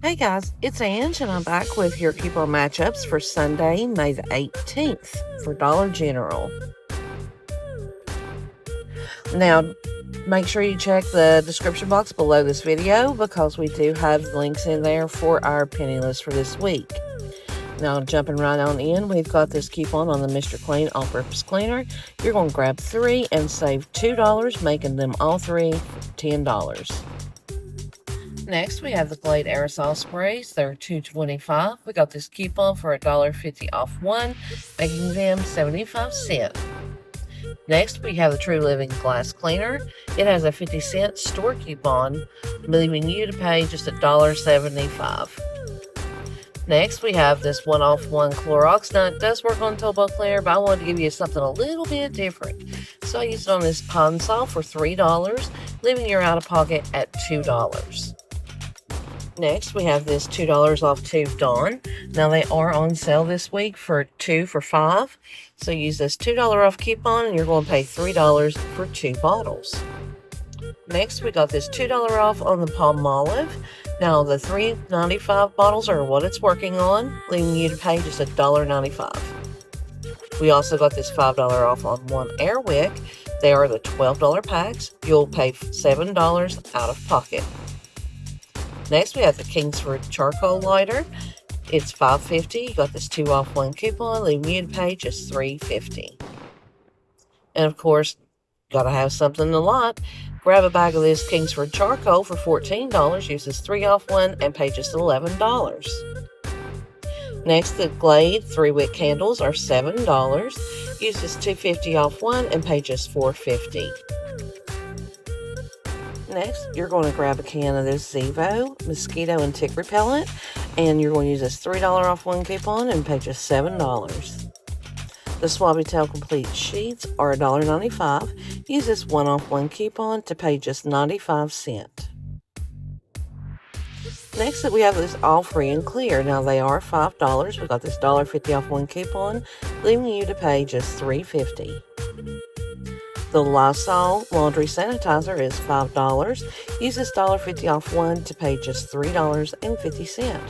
Hey guys, it's Ange and I'm back with your coupon matchups for Sunday, May the 18th for Dollar General. Now, make sure you check the description box below this video because we do have links in there for our penny list for this week. Now, jumping right on in, we've got this coupon on the Mr. Clean All-Purpose Cleaner. You're going to grab 3 and save $2, making them all 3 $10. Next, we have the Glade aerosol sprays. They're $2.25. We got this coupon for $1.50 off one, making them 75 cents. Next, we have the True Living glass cleaner. It has a 50-cent store coupon, leaving you to pay just $1.75. Next, we have this one-off-one Clorox. Now, it does work on towel cleaner, but I wanted to give you something a little bit different. So I used it on this pond saw for $3, leaving your out-of-pocket at $2. Next, we have this $2 off tube Dawn. Now, they are on sale this week for 2 for $5. So use this $2 off coupon and you're going to pay $3 for 2 bottles. Next, we got this $2 off on the Palmolive. Now, the $3.95 bottles are what it's working on, leaving you to pay just $1.95. We also got this $5 off on one Airwick. They are the $12 packs. You'll pay $7 out of pocket. Next, we have the Kingsford charcoal lighter. It's $5.50. You got this 2 off 1 coupon, leaving you to pay just $3.50. And of course, gotta have something a lot. Grab a bag of this Kingsford charcoal for $14. Use this 3 off 1 and pay just $11. Next, the Glade 3-wick candles are $7. Use this $2.50 off 1 and pay just $4.50. Next, you're going to grab a can of this Zevo mosquito and tick repellent, and you're going to use this $3 off 1 coupon and pay just $7. The Suavitel Complete Sheets are $1.95. Use this 1 off 1 coupon to pay just 95 cents. Next, we have this All Free and Clear. Now, they are $5. We got this $1.50 off 1 coupon, leaving you to pay just $3.50. The Lysol Laundry Sanitizer is $5. Use this $1.50 off 1 to pay just $3.50.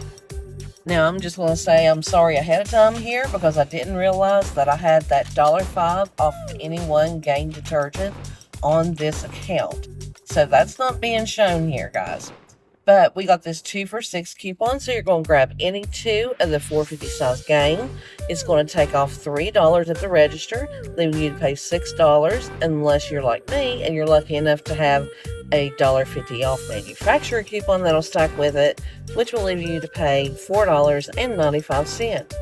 Now, I'm just going to say I'm sorry ahead of time here because I didn't realize that I had that $1.05 off of any one Gain detergent on this account. So that's not being shown here, guys. But we got this 2 for $6 coupon, so you're going to grab any 2 of the $4.50 size Gain. It's going to take off $3 at the register, leaving you to pay $6 unless you're like me and you're lucky enough to have a $1.50 off manufacturer coupon that'll stack with it, which will leave you to pay $4.95.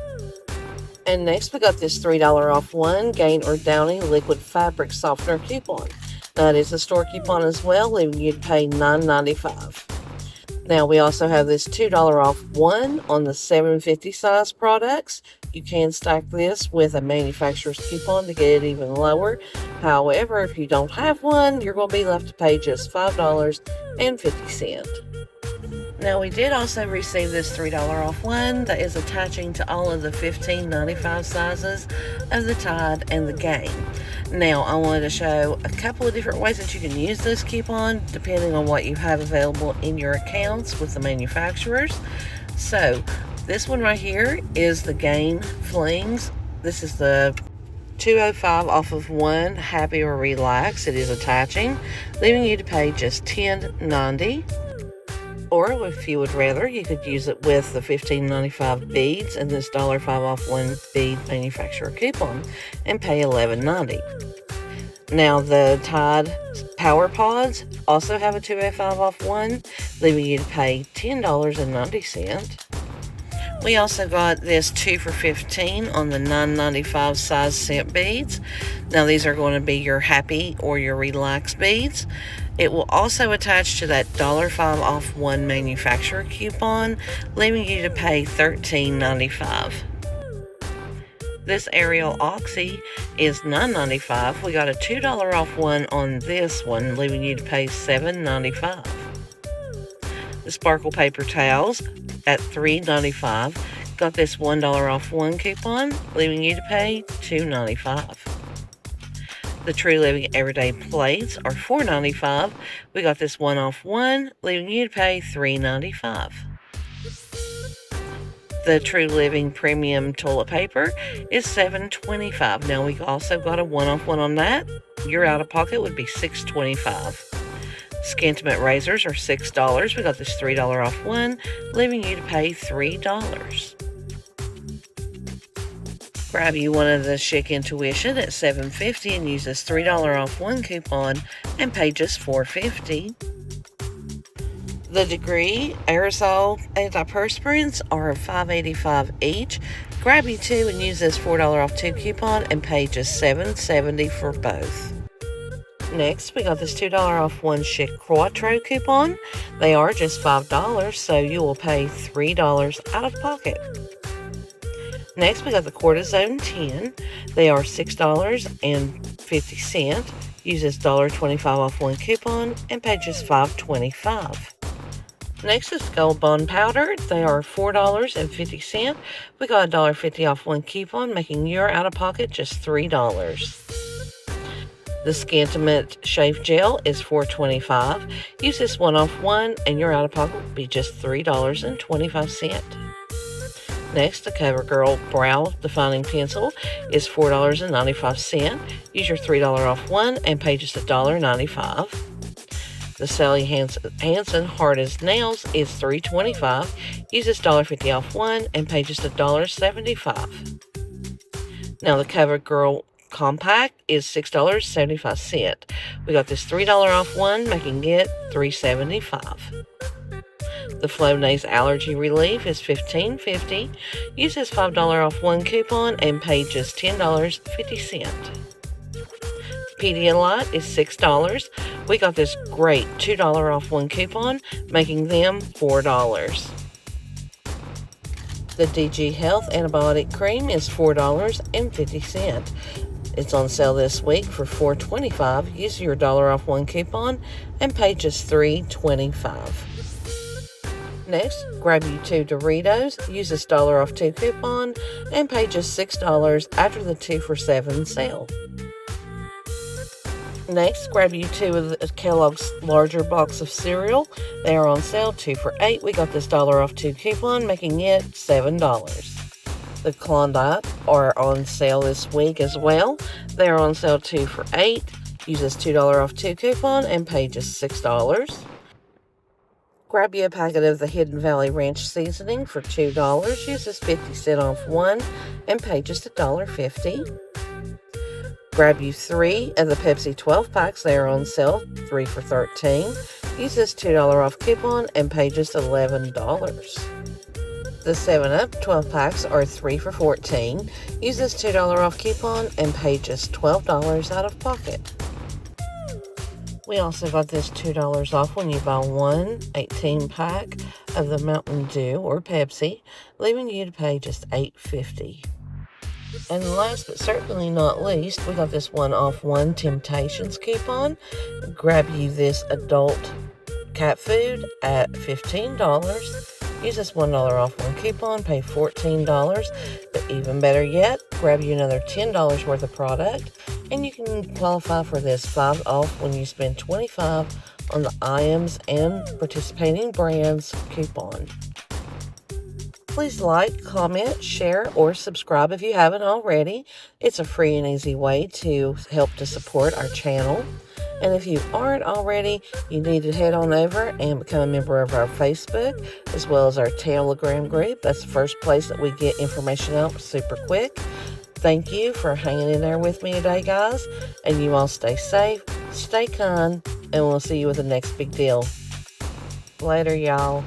And next, we got this $3 off 1 Gain or Downy liquid fabric softener coupon. That is a store coupon as well, leaving you to pay $9.95. Now, we also have this $2 off 1 on the $7.50 size products. You can stack this with a manufacturer's coupon to get it even lower. However, if you don't have one, you're going to be left to pay just $5.50. Now, we did also receive this $3 off 1 that is attaching to all of the $15.95 sizes of the Tide and the Gain. Now, I wanted to show a couple of different ways that you can use this coupon depending on what you have available in your accounts with the manufacturers. So, this one right here is the Gain Flings. This is the $2.05 off of 1 Happy or Relax. It is attaching, leaving you to pay just $10.90. Or if you would rather, you could use it with the $15.95 beads and this $1.05 off 1 bead manufacturer coupon and pay $11.90. Now, the Tide Power Pods also have a $2.05 off 1, leaving you to pay $10.90. We also got this 2 for $15 on the $9.95 size scent beads. Now, these are going to be your Happy or your Relax beads. It will also attach to that $1.05 off 1 manufacturer coupon, leaving you to pay $13.95. This Ariel Oxy is $9.95. We got a $2 off 1 on this one, leaving you to pay $7.95. The Sparkle Paper Towels at $3.95. Got this $1 off 1 coupon, leaving you to pay $2.95. The True Living Everyday Plates are $4.95. We got this 1 off 1, leaving you to pay $3.95. The True Living Premium Toilet Paper is $7.25. Now we also got a one-off one on that. Your out-of-pocket would be $6.25. Scantimate razors are $6. We got this $3 off one, leaving you to pay $3. Grab you one of the Chic Intuition at $7.50 and use this $3 off one coupon and pay just $4.50. The Degree aerosol antiperspirants are $5.85 each. Grab you two and use this $4 off two coupon and pay just $7.70 for both. Next, we got this $2 off one Chic Quattro coupon. They are just $5, so you will pay $3 out of pocket. Next, we got the Cortisone 10. They are $6.50. Use this $1.25 off one coupon and pay just $5.25. Next is Gold Bond Powder. They are $4.50. We got $1.50 off one coupon, making your out-of-pocket just $3. The Scantimate Shave Gel is $4.25. Use this one off one, and your out-of-pocket will be just $3.25. Next, the CoverGirl Brow Defining Pencil is $4.95. Use your $3 off one and pay just $1.95. The Sally Hansen Hard as Nails is $3.25. Use this $1.50 off one and pay just $1.75. Now the CoverGirl Compact is $6.75. We got this $3 off one, making it $3.75. The Flonase Allergy Relief is $15.50. Use this $5 off one coupon and pay just $10.50. Pedialyte is $6. We got this great $2 off one coupon, making them $4. The DG Health Antibiotic Cream is $4.50. It's on sale this week for $4.25. Use your $1 off one coupon and pay just $3.25. Next, grab you two Doritos, use this $1 off two coupon, and pay just $6 after the 2 for $7 sale. Next, grab you two of the Kellogg's larger box of cereal. They are on sale 2 for $8. We got this $1 off two coupon, making it $7. The Klondike are on sale this week as well. They are on sale 2 for $8. Use this $2 off two coupon and pay just $6. Grab you a packet of the Hidden Valley Ranch seasoning for $2. Use this 50-cent off one and pay just $1.50. Grab you 3 of the Pepsi 12 packs. They are on sale 3 for $13. Use this $2 off coupon and pay just $11. The 7-Up 12 packs are 3 for $14. Use this $2 off coupon and pay just $12 out of pocket. We also got this $2 off when you buy one 18-pack of the Mountain Dew or Pepsi, leaving you to pay just $8.50. And last but certainly not least, we got this one off one Temptations coupon. Grab you this adult cat food at $15. Use this $1 off one coupon, pay $14. But even better yet, grab you another $10 worth of product, and you can qualify for this 5 off when you spend $25 on the items and participating brands coupon. Please like, comment, share, or subscribe if you haven't already. It's a free and easy way to help to support our channel. And if you aren't already, you need to head on over and become a member of our Facebook, as well as our Telegram group. That's the first place that we get information out super quick. Thank you for hanging in there with me today, guys. And you all stay safe, stay kind, and we'll see you with the next big deal. Later, y'all.